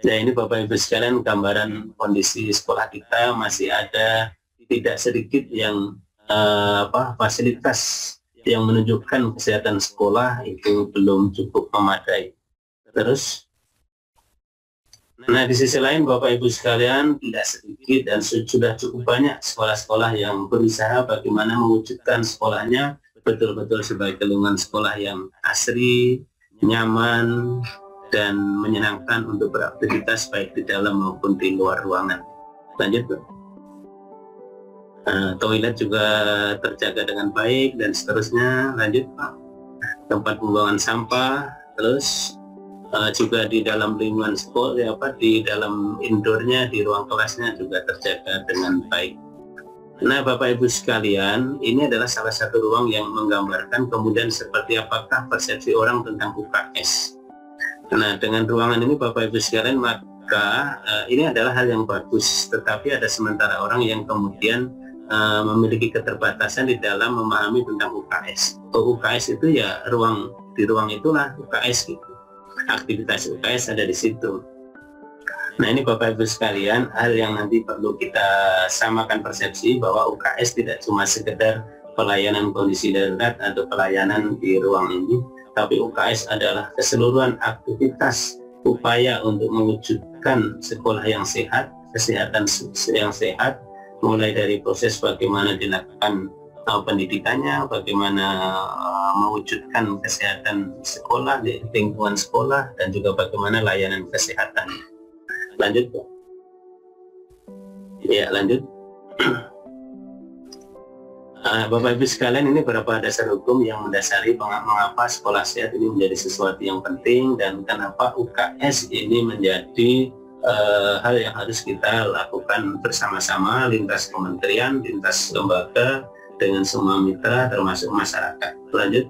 Nah, ini Bapak Ibu sekalian gambaran kondisi sekolah kita masih ada tidak sedikit yang fasilitas yang menunjukkan kesehatan sekolah itu belum cukup memadai. Terus, nah di sisi lain Bapak Ibu sekalian tidak sedikit dan sudah cukup banyak sekolah-sekolah yang berusaha bagaimana mewujudkan sekolahnya betul-betul sebagai lingkungan sekolah yang asri, nyaman, dan menyenangkan untuk beraktivitas baik di dalam maupun di luar ruangan. Lanjut, Bu. Toilet juga terjaga dengan baik dan seterusnya. Lanjut, Pak. Tempat pembuangan sampah, terus juga di dalam lingkungan sekolah, di dalam indoornya, di ruang kelasnya juga terjaga dengan baik. Nah, Bapak Ibu sekalian, ini adalah salah satu ruang yang menggambarkan kemudian seperti apakah persepsi orang tentang UKS. Nah, dengan ruangan ini Bapak Ibu sekalian, maka ini adalah hal yang bagus, tetapi ada sementara orang yang kemudian memiliki keterbatasan di dalam memahami tentang UKS. UKS itu ya di ruang itulah UKS gitu. Aktivitas UKS ada di situ. Nah, ini Bapak Ibu sekalian, hal yang nanti perlu kita samakan persepsi bahwa UKS tidak cuma sekedar pelayanan kondisi darurat atau pelayanan di ruang ini, tapi UKS adalah keseluruhan aktivitas upaya untuk mewujudkan sekolah yang sehat, kesehatan yang sehat, mulai dari proses bagaimana dilakukan pendidikannya, bagaimana mewujudkan kesehatan sekolah, di lingkungan sekolah, dan juga bagaimana layanan kesehatan. Lanjut, Pak. Ya, lanjut. Bapak Ibu sekalian, ini beberapa dasar hukum yang mendasari mengapa sekolah sehat ini menjadi sesuatu yang penting dan kenapa UKS ini menjadi hal yang harus kita lakukan bersama-sama lintas kementerian, lintas lembaga, dengan semua mitra termasuk masyarakat. Lanjut.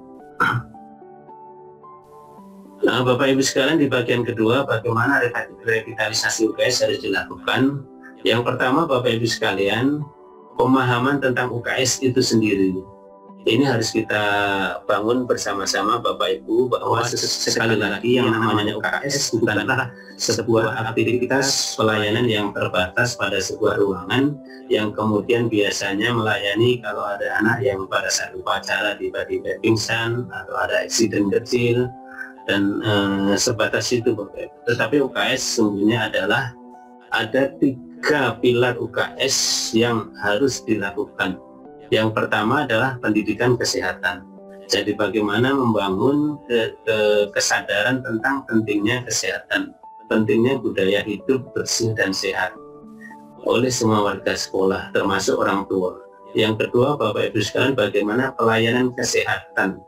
Nah, Bapak Ibu sekalian, di bagian kedua bagaimana revitalisasi UKS harus dilakukan. Yang pertama Bapak Ibu sekalian, pemahaman tentang UKS itu sendiri. Ini harus kita bangun bersama-sama Bapak Ibu, bahwa sekali lagi yang namanya UKS bukanlah sebuah aktivitas pelayanan yang terbatas pada sebuah ruangan yang kemudian biasanya melayani kalau ada anak yang pada saat upacara tiba-tiba pingsan atau ada eksiden kecil dan sebatas itu Bapak Ibu. Tetapi UKS sesungguhnya adalah ada 3 pilar UKS yang harus dilakukan. Yang pertama adalah pendidikan kesehatan. Jadi bagaimana membangun kesadaran tentang pentingnya kesehatan, pentingnya budaya hidup bersih dan sehat oleh semua warga sekolah, termasuk orang tua. Yang kedua Bapak Ibu sekalian, bagaimana pelayanan kesehatan,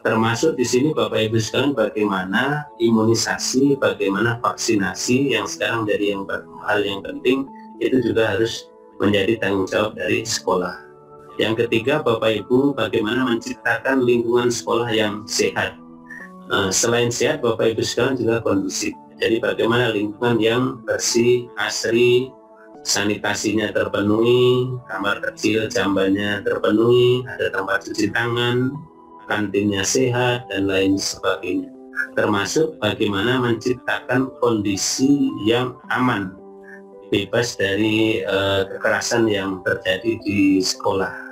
termasuk di sini Bapak Ibu sekalian bagaimana imunisasi, bagaimana vaksinasi yang sekarang dari hal yang penting, itu juga harus menjadi tanggung jawab dari sekolah. Yang ketiga Bapak Ibu, bagaimana menciptakan lingkungan sekolah yang sehat. Selain sehat Bapak Ibu sekalian juga kondusif. Jadi bagaimana lingkungan yang bersih, asri, sanitasinya terpenuhi, kamar kecil jambannya terpenuhi, ada tempat cuci tangan, kantinnya sehat, dan lain sebagainya. Termasuk bagaimana menciptakan kondisi yang aman, bebas dari kekerasan yang terjadi di sekolah.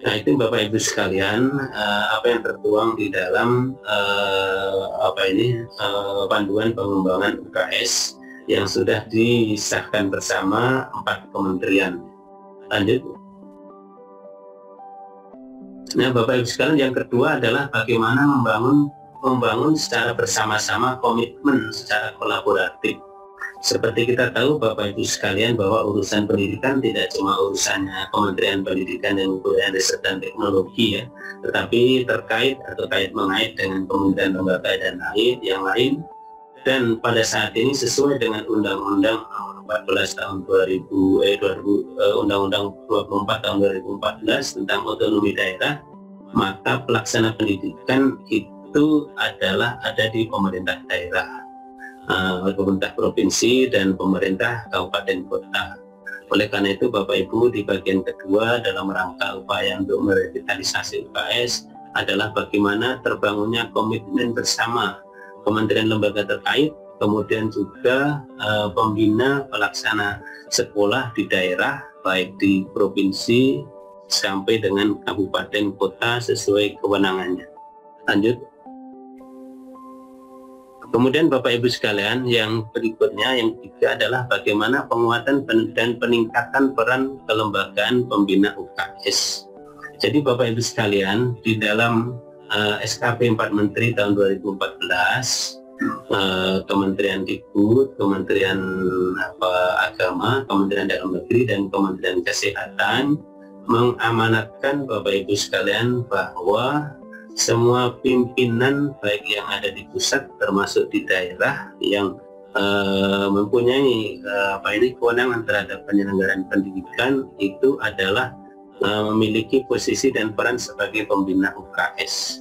Nah, itu Bapak Ibu sekalian, apa yang tertuang di dalam panduan pengembangan UKS yang sudah disahkan bersama 4 kementerian. Lanjut. Nah, Bapak Ibu sekalian, yang kedua adalah bagaimana membangun secara bersama-sama, komitmen secara kolaboratif. Seperti kita tahu Bapak Ibu sekalian bahwa urusan pendidikan tidak cuma urusannya Kementerian Pendidikan dan Kebudayaan, Riset dan Teknologi ya, tetapi terkait mengait dengan kementerian lembaga dan yang lain. Dan pada saat ini sesuai dengan Undang-Undang Nomor 14 tahun 2000, Undang-Undang 24 tahun 2014 tentang otonomi daerah, maka pelaksana pendidikan itu ada di pemerintah daerah, pemerintah provinsi dan pemerintah kabupaten kota. Oleh karena itu Bapak Ibu, di bagian kedua dalam rangka upaya untuk merevitalisasi UKS adalah bagaimana terbangunnya komitmen bersama kementerian lembaga terkait kemudian juga pembina pelaksana sekolah di daerah, baik di provinsi sampai dengan kabupaten kota sesuai kewenangannya. Lanjut. Kemudian Bapak Ibu sekalian, yang berikutnya yang ketiga adalah bagaimana penguatan dan peningkatan peran kelembagaan pembina UKS. Jadi Bapak Ibu sekalian, di dalam SKP 4 Menteri tahun 2014, Kementerian Dikbud, Kementerian Agama, Kementerian Dalam Negeri, dan Kementerian Kesehatan mengamanatkan Bapak Ibu sekalian bahwa semua pimpinan baik yang ada di pusat termasuk di daerah yang mempunyai kewenangan terhadap penyelenggaraan pendidikan itu adalah memiliki posisi dan peran sebagai pembina UKS.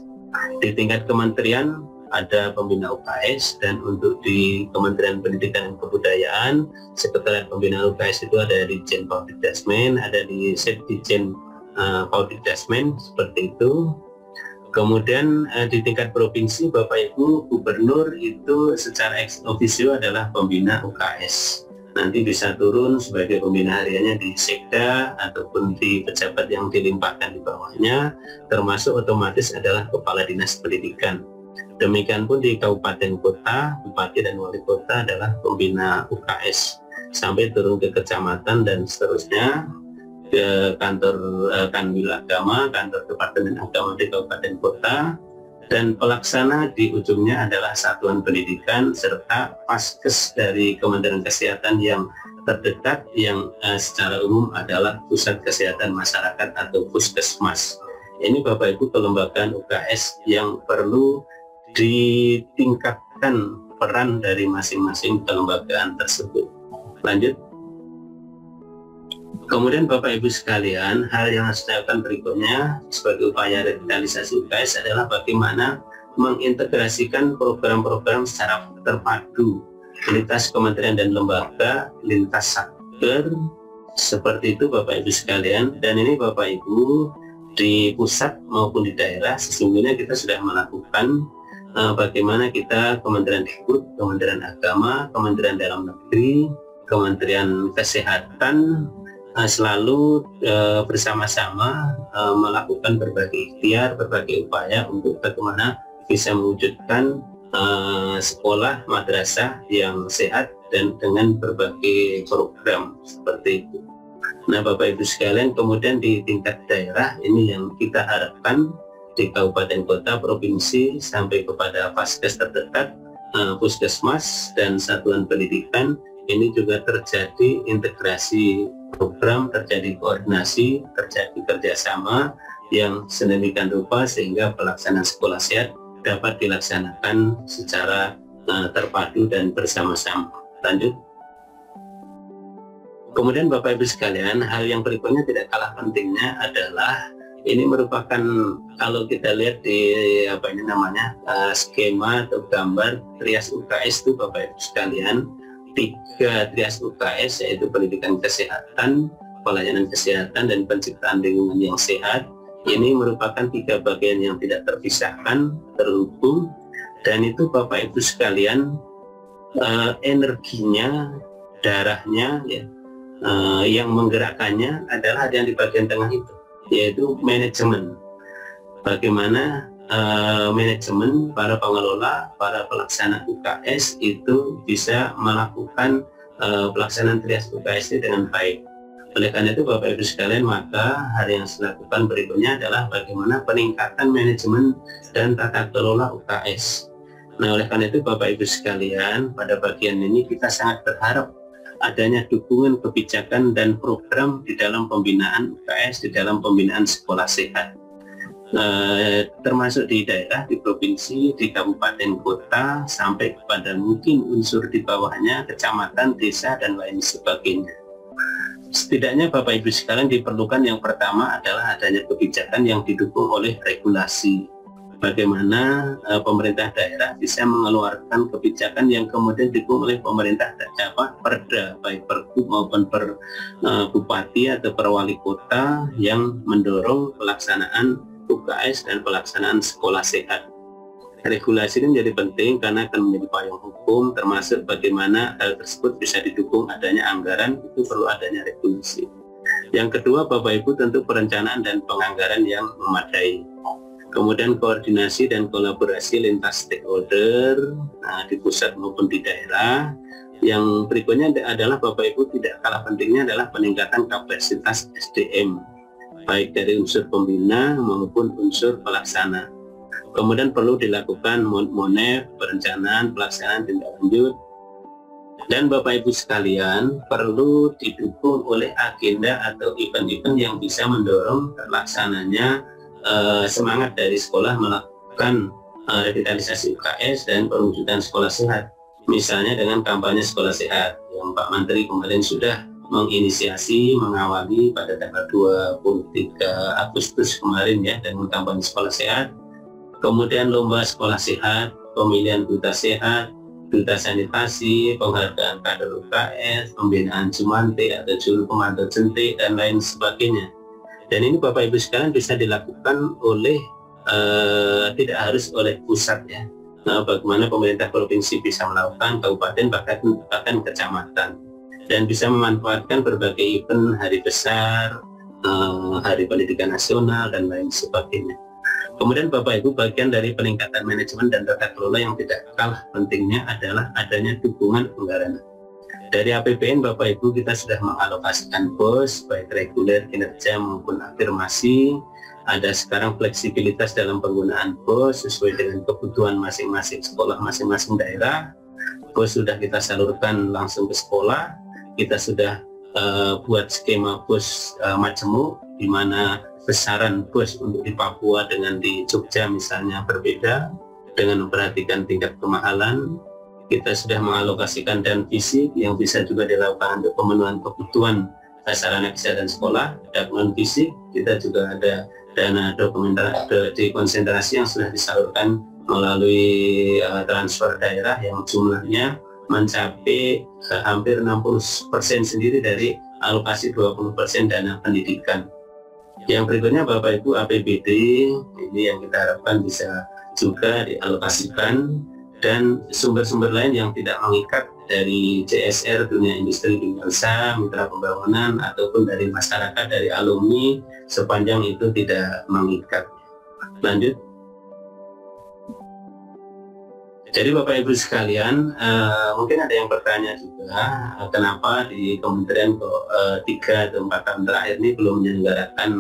Di tingkat kementerian ada pembina UKS, dan untuk di Kementerian Pendidikan dan Kebudayaan, Sekretariat Pembina UKS itu ada di Ditjen Paudidasmen, ada di Setdijen Paudidasmen, seperti itu. Kemudian di tingkat provinsi, Bapak Ibu Gubernur itu secara ex officio adalah pembina UKS. Nanti bisa turun sebagai pembina hariannya di Sekda ataupun di pejabat yang dilimpahkan di bawahnya, termasuk otomatis adalah Kepala Dinas Pendidikan. Demikian pun di kabupaten kota, bupati dan wali kota adalah pembina UKS, sampai turun ke kecamatan dan seterusnya, ke kantor Kanwil Agama, kantor Departemen Agama di kabupaten kota, dan pelaksana di ujungnya adalah satuan pendidikan serta Paskes dari Kementerian Kesehatan yang terdekat, yang secara umum adalah Pusat Kesehatan Masyarakat atau Puskesmas. Ini Bapak Ibu kelembagaan UKS yang perlu ditingkatkan peran dari masing-masing kelembagaan tersebut. Lanjut. Kemudian Bapak Ibu sekalian, hal yang harus dilakukan berikutnya sebagai upaya revitalisasi UKS adalah bagaimana mengintegrasikan program-program secara terpadu lintas kementerian dan lembaga, lintas satker, seperti itu Bapak Ibu sekalian. Dan ini Bapak Ibu di pusat maupun di daerah sesungguhnya kita sudah melakukan bagaimana kita Kementerian Dikbud, Kementerian Agama, Kementerian Dalam Negeri, Kementerian Kesehatan selalu bersama-sama melakukan berbagai ikhtiar, berbagai upaya untuk bagaimana bisa mewujudkan sekolah madrasah yang sehat dan dengan berbagai program seperti itu. Nah Bapak Ibu sekalian, kemudian di tingkat daerah ini yang kita harapkan di kabupaten kota, provinsi sampai kepada Paskes terdekat, Puskesmas dan satuan pendidikan, ini juga terjadi integrasi program, terjadi koordinasi, terjadi kerjasama yang sedemikian rupa sehingga pelaksanaan sekolah sehat dapat dilaksanakan secara terpadu dan bersama-sama. Lanjut. Kemudian Bapak Ibu sekalian, hal yang berikutnya tidak kalah pentingnya adalah ini merupakan, kalau kita lihat di skema atau gambar trias UKS itu Bapak Ibu sekalian, 3 trias UKS yaitu pendidikan kesehatan, pelayanan kesehatan, dan penciptaan lingkungan yang sehat. Ini merupakan 3 bagian yang tidak terpisahkan, terhubung, dan itu Bapak Ibu sekalian energinya, darahnya ya, yang menggerakkannya adalah ada yang di bagian tengah itu, yaitu manajemen. Bagaimana manajemen, para pengelola, para pelaksana UKS itu bisa melakukan pelaksanaan trias UKS ini dengan baik. Oleh karena itu Bapak Ibu sekalian, maka hal yang dilakukan berikutnya adalah bagaimana peningkatan manajemen dan tata kelola UKS. Nah oleh karena itu Bapak Ibu sekalian, pada bagian ini kita sangat berharap adanya dukungan kebijakan dan program di dalam pembinaan UKS, di dalam pembinaan sekolah sehat. Termasuk di daerah, di provinsi, di kabupaten kota, sampai kepada mungkin unsur di bawahnya, kecamatan, desa, dan lain sebagainya. Setidaknya Bapak Ibu sekalian diperlukan yang pertama adalah adanya kebijakan yang didukung oleh regulasi. Bagaimana pemerintah daerah bisa mengeluarkan kebijakan yang kemudian didukung oleh pemerintah perda, baik pergub maupun per bupati atau per wali kota yang mendorong pelaksanaan UKS dan pelaksanaan sekolah sehat. Regulasi ini menjadi penting karena akan menjadi payung hukum, termasuk bagaimana hal tersebut bisa didukung adanya anggaran, itu perlu adanya regulasi. Yang kedua, Bapak Ibu, tentu perencanaan dan penganggaran yang memadai. Kemudian koordinasi dan kolaborasi lintas stakeholder, di pusat maupun di daerah. Yang berikutnya adalah Bapak Ibu, tidak kalah pentingnya adalah peningkatan kapasitas SDM, baik dari unsur pembina maupun unsur pelaksana. Kemudian perlu dilakukan monef, perencanaan, pelaksanaan tindak lanjut. Dan Bapak Ibu sekalian, perlu didukung oleh agenda atau event-event yang bisa mendorong terlaksananya semangat dari sekolah melakukan revitalisasi UKS dan perwujudan sekolah sehat. Misalnya dengan kampanye sekolah sehat yang Pak Menteri kemarin sudah menginisiasi, mengawali pada tanggal 23 Agustus kemarin ya, dengan kampanye sekolah sehat. Kemudian lomba sekolah sehat, pemilihan duta sehat, duta sanitasi, penghargaan kader UKS, pembinaan Jumante atau juru pemantau jentik, dan lain sebagainya. Dan ini Bapak Ibu sekalian bisa dilakukan oleh tidak harus oleh pusat ya. Nah, bagaimana pemerintah provinsi bisa melakukan, kabupaten bahkan kecamatan, dan bisa memanfaatkan berbagai event hari besar, hari pendidikan nasional, dan lain sebagainya. Kemudian Bapak Ibu, bagian dari peningkatan manajemen dan tata kelola yang tidak kalah pentingnya adalah adanya dukungan anggaran. Dari APBN Bapak Ibu, kita sudah mengalokasikan BOS baik reguler, kinerja maupun afirmasi. Ada sekarang fleksibilitas dalam penggunaan BOS sesuai dengan kebutuhan masing-masing sekolah, masing-masing daerah. BOS sudah kita salurkan langsung ke sekolah. Kita sudah buat skema BOS majemuk, di mana besaran BOS untuk di Papua dengan di Jogja misalnya berbeda, dengan memperhatikan tingkat kemahalan. Kita sudah mengalokasikan dan fisik yang bisa juga dilakukan untuk pemenuhan kebutuhan sarana kesehatan sekolah. Dan non fisik kita juga ada dana dokumentasi konsentrasi yang sudah disalurkan melalui transfer daerah yang jumlahnya mencapai hampir 60% sendiri dari alokasi 20% dana pendidikan. Yang berikutnya Bapak Ibu, APBD ini yang kita harapkan bisa juga dialokasikan, dan sumber-sumber lain yang tidak mengikat dari CSR, dunia industri, dunia usaha, mitra pembangunan, ataupun dari masyarakat, dari alumni, sepanjang itu tidak mengikat. Lanjut. Jadi Bapak Ibu sekalian, mungkin ada yang bertanya juga, kenapa di kementerian kok 3 atau 4 tahun terakhir ini belum menyelenggarakan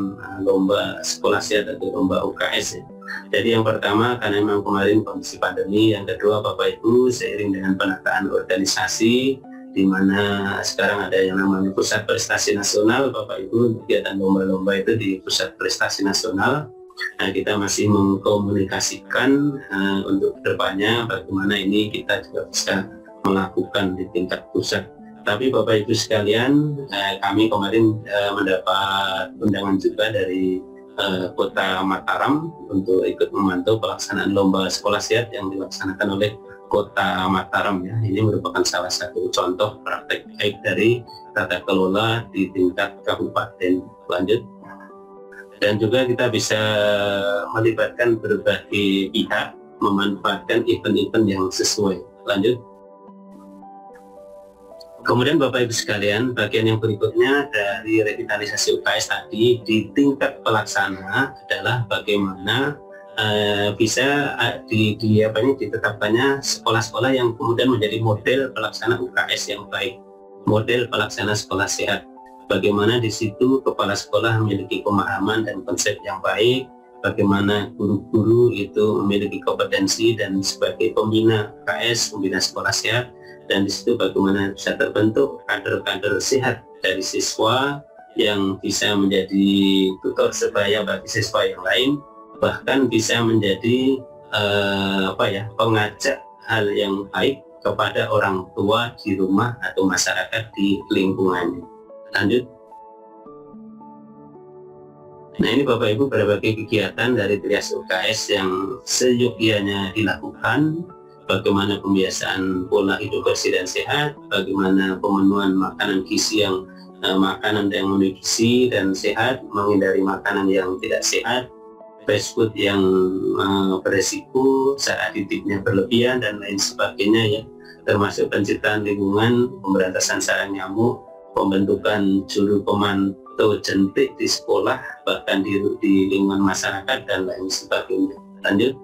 lomba sekolah sehat atau lomba UKS ya. Jadi yang pertama karena memang kemarin kondisi pandemi, yang kedua Bapak Ibu seiring dengan penataan organisasi, di mana sekarang ada yang namanya Pusat Prestasi Nasional, Bapak Ibu, kegiatan lomba-lomba itu di Pusat Prestasi Nasional. Nah, kita masih mengkomunikasikan untuk kedepannya bagaimana ini kita juga bisa melakukan di tingkat pusat. Tapi Bapak Ibu sekalian, kami kemarin mendapat undangan juga dari Kota Mataram untuk ikut memantau pelaksanaan lomba sekolah sehat yang dilaksanakan oleh Kota Mataram ya. Ini merupakan salah satu contoh praktek baik dari tata kelola di tingkat kabupaten. Lanjut. Dan juga kita bisa melibatkan berbagai pihak, memanfaatkan event-event yang sesuai. Lanjut. Kemudian Bapak Ibu sekalian, bagian yang berikutnya dari revitalisasi UKS tadi di tingkat pelaksana adalah bagaimana bisa ditetapkannya sekolah-sekolah yang kemudian menjadi model pelaksana UKS yang baik, model pelaksana sekolah sehat. Bagaimana di situ kepala sekolah memiliki pemahaman dan konsep yang baik, bagaimana guru-guru itu memiliki kompetensi dan sebagai pembina UKS, pembina sekolah sehat, dan di situ bagaimana bisa terbentuk kader-kader sehat dari siswa yang bisa menjadi tutor sebaya bagi siswa yang lain, bahkan bisa menjadi pengajak hal yang baik kepada orang tua di rumah atau masyarakat di lingkungannya. Lanjut. Nah, ini Bapak Ibu berbagai kegiatan dari Trias UKS yang seyogyanya dilakukan, bagaimana pembiasaan pola hidup bersih dan sehat, bagaimana pemenuhan makanan gizi makanan yang memenuhi gizi dan sehat, menghindari makanan yang tidak sehat, fast food yang beresiko, zat aditifnya berlebihan dan lain sebagainya ya, termasuk penciptaan lingkungan, pemberantasan sarang nyamuk, pembentukan juru pemantau jentik di sekolah, bahkan di lingkungan masyarakat dan lain sebagainya. Lanjut.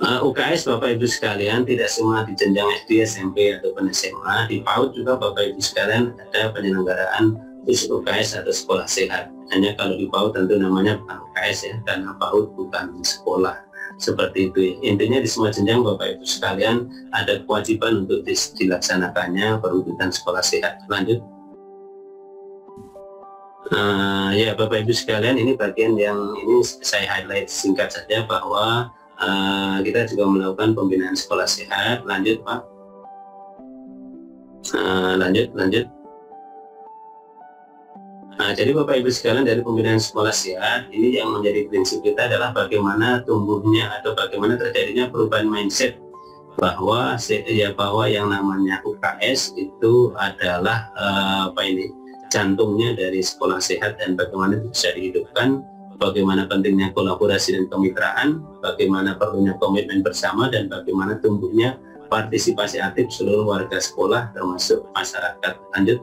UKS Bapak Ibu sekalian tidak semua di jenjang SD, SMP ataupun SMA. Di PAUD juga Bapak Ibu sekalian ada penyelenggaraan UKS atau sekolah sehat. Hanya kalau di PAUD tentu namanya bukan UKS ya, karena PAUD bukan sekolah. Seperti itu ya. Intinya di semua jenjang Bapak Ibu sekalian ada kewajiban untuk dilaksanakannya perwujudan sekolah sehat. Lanjut. Ya Bapak Ibu sekalian, ini bagian yang ini saya highlight singkat saja bahwa kita juga melakukan pembinaan sekolah sehat. Lanjut Pak. Lanjut. Jadi Bapak Ibu sekalian, dari pembinaan sekolah sehat ini yang menjadi prinsip kita adalah bagaimana tumbuhnya atau bagaimana terjadinya perubahan mindset bahwa yang namanya UKS itu adalah jantungnya dari sekolah sehat dan bagaimana itu bisa dihidupkan, bagaimana pentingnya kolaborasi dan kemitraan, bagaimana perlunya komitmen bersama, dan bagaimana tumbuhnya partisipasi aktif seluruh warga sekolah termasuk masyarakat. Lanjut.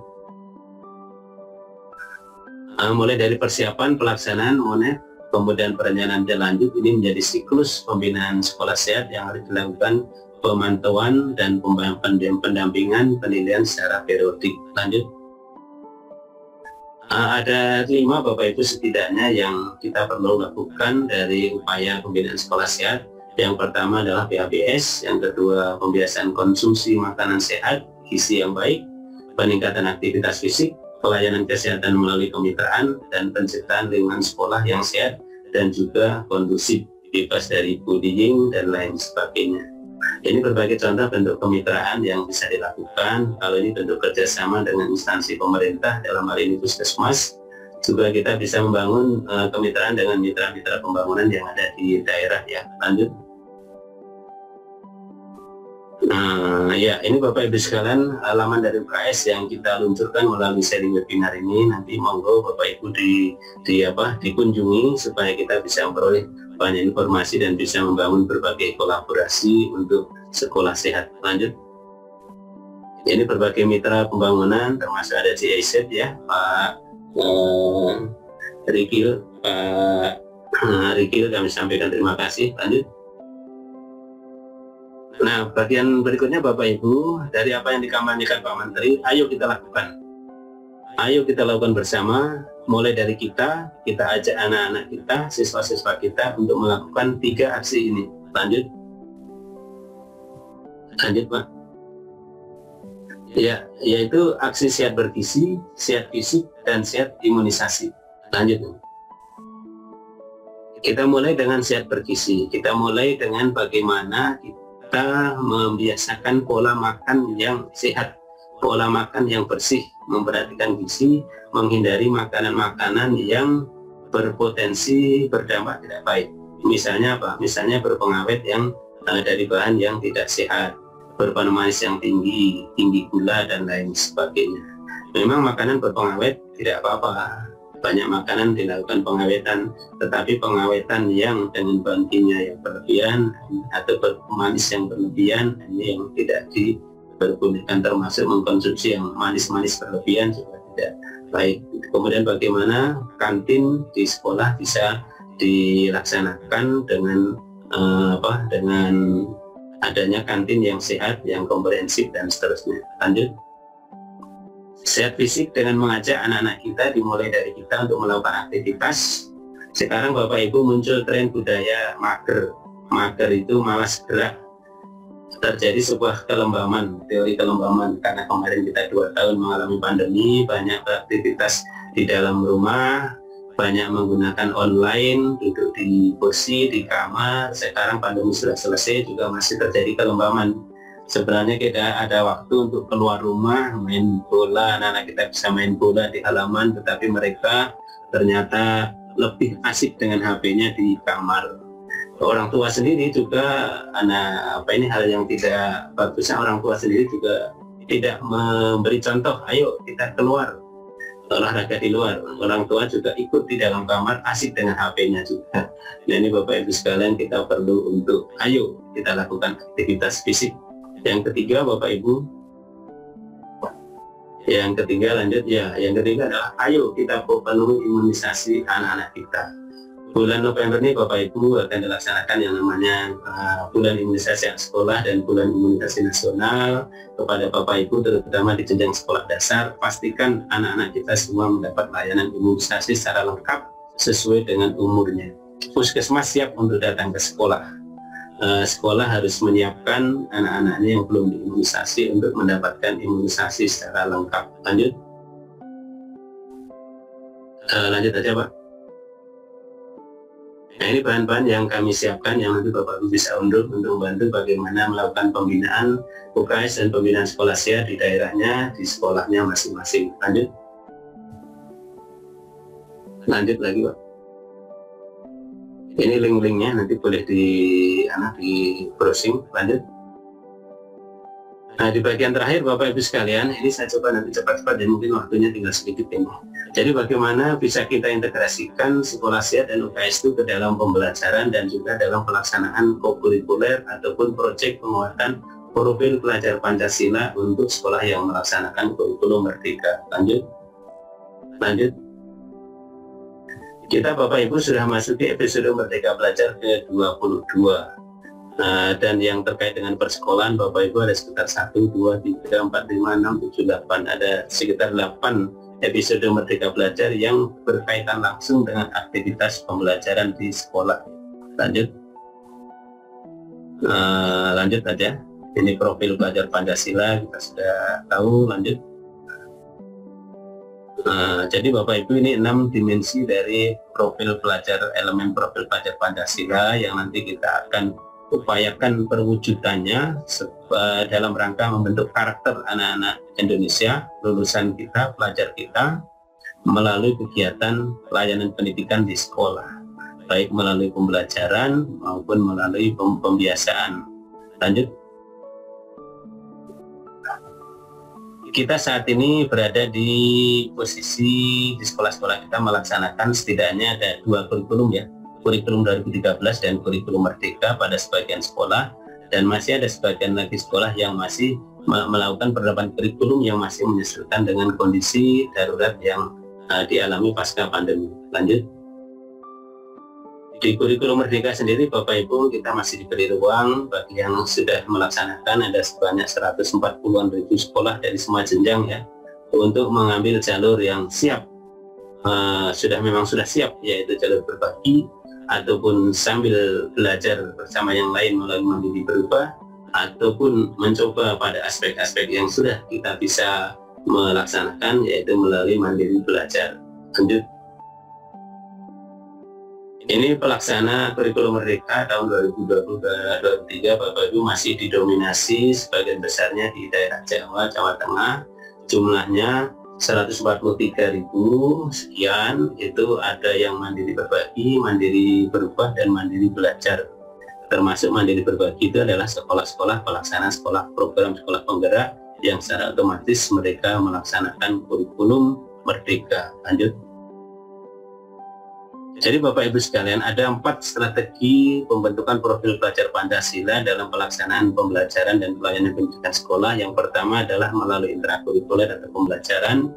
Mulai dari persiapan, pelaksanaan, monet, kemudian perencanaan lanjut, ini menjadi siklus pembinaan sekolah sehat yang harus dilakukan pemantauan dan pendampingan penilaian secara periodik. Lanjut. Ada 5 Bapak Ibu setidaknya yang kita perlu lakukan dari upaya pembinaan sekolah sehat. Yang pertama adalah PABS, yang kedua pembiasaan konsumsi makanan sehat, gizi yang baik, peningkatan aktivitas fisik, pelayanan kesehatan melalui kemitraan, dan penciptaan lingkungan sekolah yang sehat dan juga kondusif, bebas dari bullying dan lain sebagainya. Ini berbagai contoh bentuk kemitraan yang bisa dilakukan. Kalau ini bentuk kerjasama dengan instansi pemerintah, dalam hal ini Puskesmas, juga kita bisa membangun kemitraan dengan mitra-mitra pembangunan yang ada di daerah ya. Lanjut. Ya, ini Bapak Ibu sekalian halaman dari UKS yang kita luncurkan melalui seri webinar ini. Nanti monggo Bapak Ibu dikunjungi supaya kita bisa memperoleh banyak informasi dan bisa membangun berbagai kolaborasi untuk sekolah sehat. Lanjut. Ini berbagai mitra pembangunan termasuk ada GIZ ya, Pak Rikil, kami sampaikan terima kasih. Lanjut. Nah, bagian berikutnya Bapak Ibu, dari apa yang dikampanyekan Pak Menteri, ayo kita lakukan. Ayo kita lakukan bersama, mulai dari kita ajak anak-anak kita, siswa-siswa kita untuk melakukan 3 aksi ini. Lanjut. Lanjut Pak. Ya, yaitu aksi sehat bergizi, sehat fisik, dan sehat imunisasi. Lanjut. Kita mulai dengan sehat bergizi. Kita mulai dengan bagaimana kita membiasakan pola makan yang sehat, pola makan yang bersih, memperhatikan gizi, menghindari makanan-makanan yang berpotensi berdampak tidak baik. Misalnya apa? Misalnya berpengawet yang dari bahan yang tidak sehat, berbahan manis yang tinggi gula dan lain sebagainya. Memang makanan berpengawet tidak apa-apa. Banyak makanan dilakukan pengawetan, tetapi pengawetan yang dengan bahan kimia yang berlebihan atau bermanis yang berlebihan ini yang tidak diperbolehkan, termasuk mengkonsumsi yang manis-manis berlebihan juga tidak baik. Kemudian bagaimana kantin di sekolah bisa dilaksanakan dengan dengan adanya kantin yang sehat, yang komprehensif dan seterusnya. Lanjut. Sehat fisik dengan mengajak anak-anak kita, dimulai dari kita untuk melakukan aktivitas. Sekarang Bapak Ibu muncul tren budaya mager. Mager itu malas gerak. Terjadi sebuah kelembaman, teori kelembaman, karena kemarin kita 2 tahun mengalami pandemi, banyak aktivitas di dalam rumah, banyak menggunakan online, duduk di kursi, di kamar. Sekarang pandemi sudah selesai juga masih terjadi kelembaman. Sebenarnya kita ada waktu untuk keluar rumah, main bola, anak-anak kita bisa main bola di halaman, tetapi mereka ternyata lebih asik dengan HP-nya di kamar. Orang tua sendiri juga, hal yang tidak bagusnya, orang tua sendiri juga tidak memberi contoh, ayo kita keluar. olahraga di luar. Orang tua juga ikut di dalam kamar, asik dengan HP-nya juga. Nah ini Bapak Ibu sekalian, kita perlu untuk ayo kita lakukan aktivitas fisik. Yang ketiga Bapak Ibu, yang ketiga lanjut ya, yang ketiga adalah ayo kita penuhi imunisasi anak-anak kita. Bulan November ini Bapak Ibu akan dilaksanakan yang namanya bulan imunisasi anak sekolah dan bulan imunisasi nasional. Kepada Bapak Ibu terutama di jenjang sekolah dasar, pastikan anak-anak kita semua mendapat layanan imunisasi secara lengkap sesuai dengan umurnya. Puskesmas siap untuk datang ke sekolah. Sekolah harus menyiapkan anak-anaknya yang belum diimunisasi untuk mendapatkan imunisasi secara lengkap. Lanjut. Lanjut aja Pak. Nah ini bahan-bahan yang kami siapkan yang nanti Bapak Ibu bisa unduh untuk membantu bagaimana melakukan pembinaan UKS dan pembinaan sekolah sehat di daerahnya, di sekolahnya masing-masing. Lanjut. Lanjut lagi Pak. Ini link-linknya nanti boleh di browsing. Lanjut. Nah di bagian terakhir Bapak Ibu sekalian, ini saya coba nanti cepat-cepat dan mungkin waktunya tinggal sedikit ini. Jadi bagaimana bisa kita integrasikan sekolah sehat dan UKS itu ke dalam pembelajaran dan juga dalam pelaksanaan kokurikuler ataupun proyek penguatan profil pelajar Pancasila untuk sekolah yang melaksanakan kurikulum Merdeka. Lanjut. Lanjut. Kita Bapak Ibu sudah masuk di episode Merdeka Belajar ke-22. Dan yang terkait dengan persekolahan Bapak Ibu ada sekitar 1, 2, 3, 4, 5, 6, 7, 8. Ada sekitar 8 episode Merdeka Belajar yang berkaitan langsung dengan aktivitas pembelajaran di sekolah. Lanjut. Lanjut aja. Ini profil pelajar Pancasila kita sudah tahu. Lanjut. Jadi Bapak Ibu ini 6 dimensi dari profil pelajar, elemen profil pelajar Pancasila yang nanti kita akan upayakan perwujudannya dalam rangka membentuk karakter anak-anak Indonesia, lulusan kita, pelajar kita, melalui kegiatan pelayanan pendidikan di sekolah, baik melalui pembelajaran maupun melalui pembiasaan. Lanjut. Kita saat ini berada di posisi di sekolah-sekolah kita melaksanakan setidaknya ada 2 kurikulum ya, kurikulum 2013 dan kurikulum Merdeka pada sebagian sekolah, dan masih ada sebagian lagi sekolah yang masih melakukan penerapan kurikulum yang masih menyesuaikan dengan kondisi darurat yang dialami pasca pandemi. Lanjut. Di kurikulum Merdeka sendiri Bapak Ibu kita masih diberi ruang bagi yang sudah melaksanakan, ada sebanyak 140-an ribu sekolah dari semua jenjang ya, untuk mengambil jalur yang siap, memang sudah siap, yaitu jalur berbagi ataupun sambil belajar bersama yang lain melalui Mandiri Berubah, ataupun mencoba pada aspek-aspek yang sudah kita bisa melaksanakan, yaitu melalui Mandiri Belajar. Lanjut. Ini pelaksana kurikulum Merdeka tahun 2020-2023 Bapak Ibu masih didominasi sebagian besarnya di daerah Jawa, Jawa Tengah. Jumlahnya 143.000 sekian, itu ada yang Mandiri Berbagi, Mandiri Berubah, dan Mandiri Belajar. Termasuk Mandiri Berbagi itu adalah sekolah-sekolah pelaksana sekolah program sekolah penggerak yang secara otomatis mereka melaksanakan kurikulum Merdeka. Lanjut. Jadi Bapak Ibu sekalian, ada 4 strategi pembentukan profil pelajar Pancasila dalam pelaksanaan pembelajaran dan pelayanan pendidikan sekolah. Yang pertama adalah melalui intrakurikuler atau pembelajaran.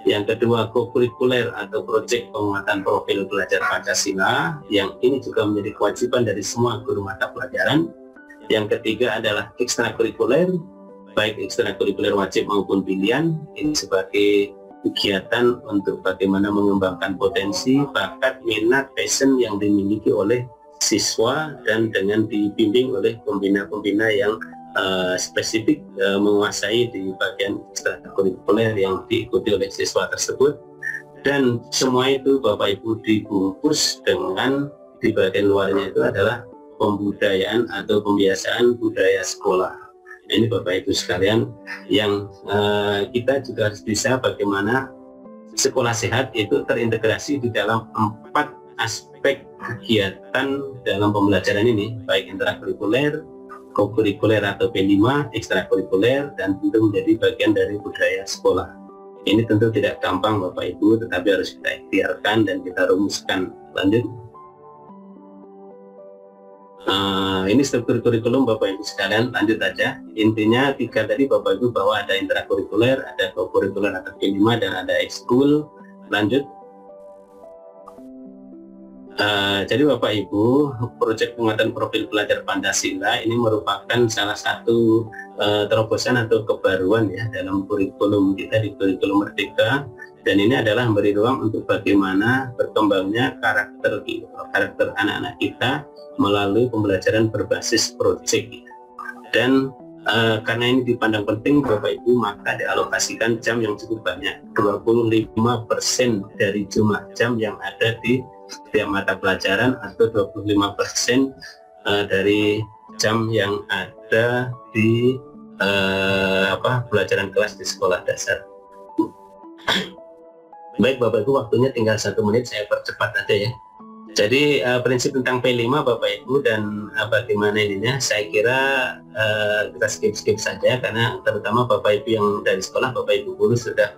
Yang kedua kokurikuler atau proyek penguatan profil pelajar Pancasila, yang ini juga menjadi kewajiban dari semua guru mata pelajaran. Yang ketiga adalah ekstrakurikuler, baik ekstrakurikuler wajib maupun pilihan, ini sebagai kegiatan untuk bagaimana mengembangkan potensi, bakat, minat, passion yang dimiliki oleh siswa dan dengan dibimbing oleh pembina-pembina yang spesifik menguasai di bagian ekstrakurikuler yang diikuti oleh siswa tersebut. Dan semua itu Bapak Ibu dibungkus dengan di bagian luarnya itu adalah pembudayaan atau pembiasaan budaya sekolah. Ini Bapak Ibu sekalian yang kita juga harus bisa bagaimana sekolah sehat itu terintegrasi di dalam 4 aspek kegiatan dalam pembelajaran ini, baik intrakurikuler, kokurikuler atau P5, ekstrakurikuler, dan tentu menjadi bagian dari budaya sekolah. Ini tentu tidak gampang Bapak Ibu, tetapi harus kita ikhtiarkan dan kita rumuskan. Lanjut. Ini struktur kurikulum Bapak Ibu sekalian, lanjut aja. Intinya 3 tadi Bapak Ibu, bahwa ada intrakurikuler, ada kokurikuler atau K5, dan ada ekskul. Lanjut. Jadi Bapak Ibu, proyek penguatan profil pelajar Pancasila ini merupakan salah satu terobosan atau kebaruan ya dalam kurikulum kita di kurikulum Merdeka, dan ini adalah memberi ruang untuk bagaimana berkembangnya karakter anak-anak kita melalui pembelajaran berbasis proyek. Dan karena ini dipandang penting Bapak Ibu, maka dialokasikan jam yang cukup banyak, 25% dari jumlah jam yang ada di setiap mata pelajaran, atau 25% dari jam yang ada di pelajaran kelas di sekolah dasar. Baik Bapak Ibu, waktunya tinggal 1 menit, saya percepat aja ya. Jadi prinsip tentang P5 Bapak Ibu dan bagaimana ininya, saya kira kita skip saja, karena terutama Bapak Ibu yang dari sekolah, Bapak Ibu guru sudah,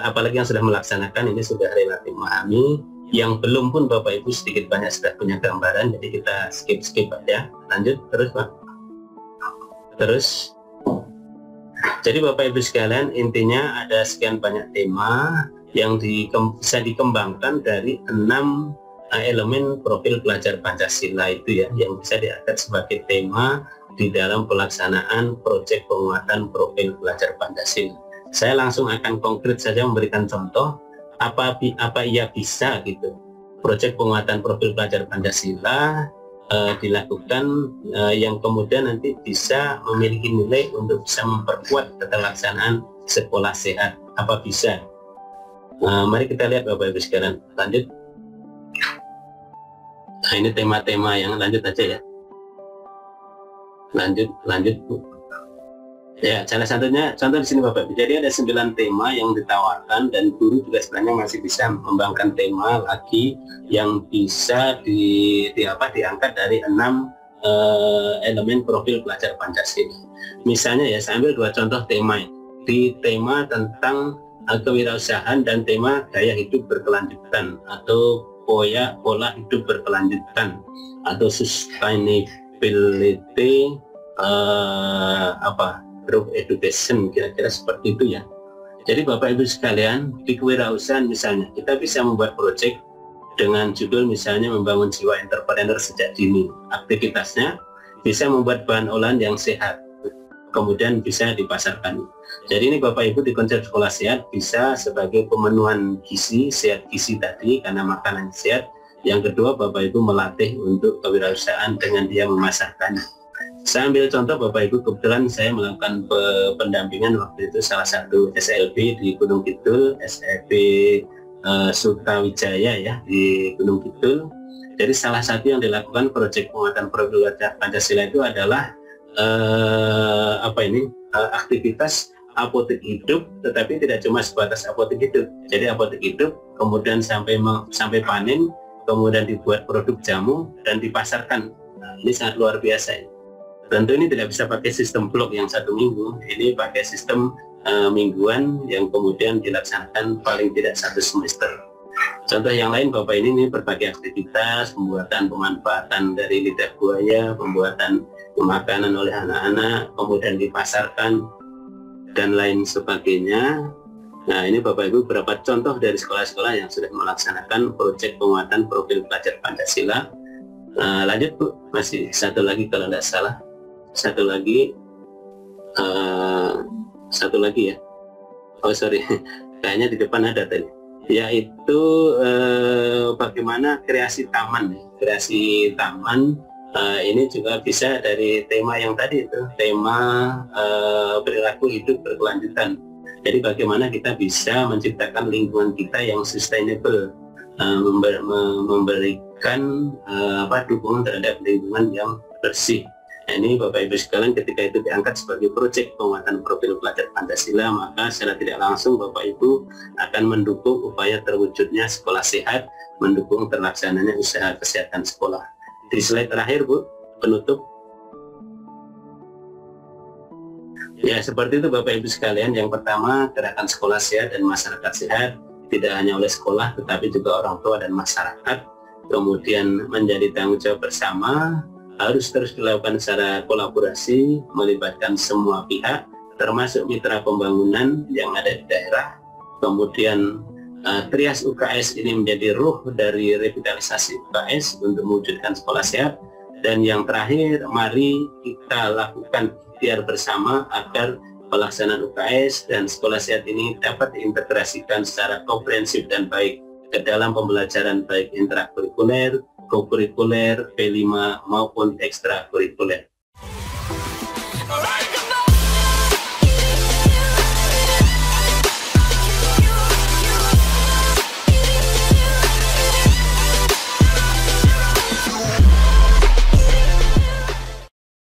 apalagi yang sudah melaksanakan ini sudah relatif memahami. Yang belum pun Bapak Ibu sedikit banyak sudah punya gambaran, jadi kita skip aja. Lanjut terus Pak. Terus. Jadi Bapak Ibu sekalian, intinya ada sekian banyak tema yang bisa dikembangkan dari 6 elemen profil pelajar Pancasila itu ya, yang bisa diangkat sebagai tema di dalam pelaksanaan proyek penguatan profil pelajar Pancasila. Saya langsung akan konkret saja memberikan contoh apa ia bisa gitu. Proyek penguatan profil pelajar Pancasila dilakukan yang kemudian nanti bisa memiliki nilai untuk bisa memperkuat keterlaksanaan sekolah sehat. Apa bisa? Mari kita lihat Bapak Ibu sekalian. Lanjut. Nah, ini tema-tema yang lanjut aja ya. Lanjut Bu. Ya, salah satunya contoh di sini Bapak Ibu. Jadi ada 9 tema yang ditawarkan, dan guru juga sebenarnya masih bisa mengembangkan tema lagi yang bisa diangkat dari 6 elemen profil pelajar Pancasila. Misalnya ya, saya ambil 2 contoh tema. Di tema tentang kewirausahaan dan tema gaya hidup berkelanjutan atau pola hidup berkelanjutan atau sustainability group education, kira-kira seperti itu ya. Jadi Bapak Ibu sekalian, di kewirausahaan misalnya kita bisa membuat proyek dengan judul misalnya membangun jiwa entrepreneur sejak dini. Aktivitasnya bisa membuat bahan olahan yang sehat, kemudian bisa dipasarkan. Jadi ini Bapak Ibu di konsep sekolah sehat bisa sebagai pemenuhan gizi, sehat gizi tadi karena makanan sehat. Yang kedua Bapak Ibu melatih untuk kewirausahaan dengan dia memasarkannya. Saya ambil contoh Bapak Ibu, kebetulan saya melakukan pendampingan waktu itu salah satu SLB di Gunung Kidul, SLB Sutawijaya ya di Gunung Kidul. Jadi salah satu yang dilakukan proyek penguatan profil Pancasila itu adalah aktivitas apotek hidup, tetapi tidak cuma sebatas apotek hidup. Jadi apotek hidup kemudian sampai panen, kemudian dibuat produk jamu dan dipasarkan. Nah, ini sangat luar biasa ya. Tentu ini tidak bisa pakai sistem blok yang 1 minggu, ini pakai sistem mingguan yang kemudian dilaksanakan paling tidak 1 semester. Contoh yang lain Bapak, ini berbagai aktivitas, pembuatan pemanfaatan dari lidah buaya, pembuatan makanan oleh anak-anak, kemudian dipasarkan dan lain sebagainya. Nah, ini Bapak Ibu beberapa contoh dari sekolah-sekolah yang sudah melaksanakan proyek penguatan profil pelajar Pancasila. Lanjut Bu, masih 1 lagi kalau tidak salah. Satu lagi ya. Oh sorry, kayaknya di depan ada tadi. Yaitu bagaimana kreasi taman. Kreasi taman ini juga bisa dari tema yang tadi itu, tema perilaku hidup berkelanjutan. Jadi bagaimana kita bisa menciptakan lingkungan kita yang sustainable, memberikan dukungan terhadap lingkungan yang bersih. Nah, ini Bapak Ibu sekalian, ketika itu diangkat sebagai proyek penguatan profil pelajar Pancasila, maka secara tidak langsung Bapak Ibu akan mendukung upaya terwujudnya sekolah sehat, mendukung terlaksananya usaha kesehatan sekolah. Di slide terakhir Bu, penutup. Ya, seperti itu Bapak Ibu sekalian. Yang pertama, gerakan sekolah sehat dan masyarakat sehat, tidak hanya oleh sekolah, tetapi juga orang tua dan masyarakat. Kemudian menjadi tanggung jawab bersama, harus terus dilakukan secara kolaborasi, melibatkan semua pihak, termasuk mitra pembangunan yang ada di daerah. Kemudian Trias UKS ini menjadi ruh dari revitalisasi UKS untuk mewujudkan sekolah sehat. Dan yang terakhir, mari kita lakukan ikhtiar bersama agar pelaksanaan UKS dan sekolah sehat ini dapat diintegrasikan secara komprehensif dan baik ke dalam pembelajaran baik intrakurikuler, kokurikuler, P5 maupun ekstrakurikuler.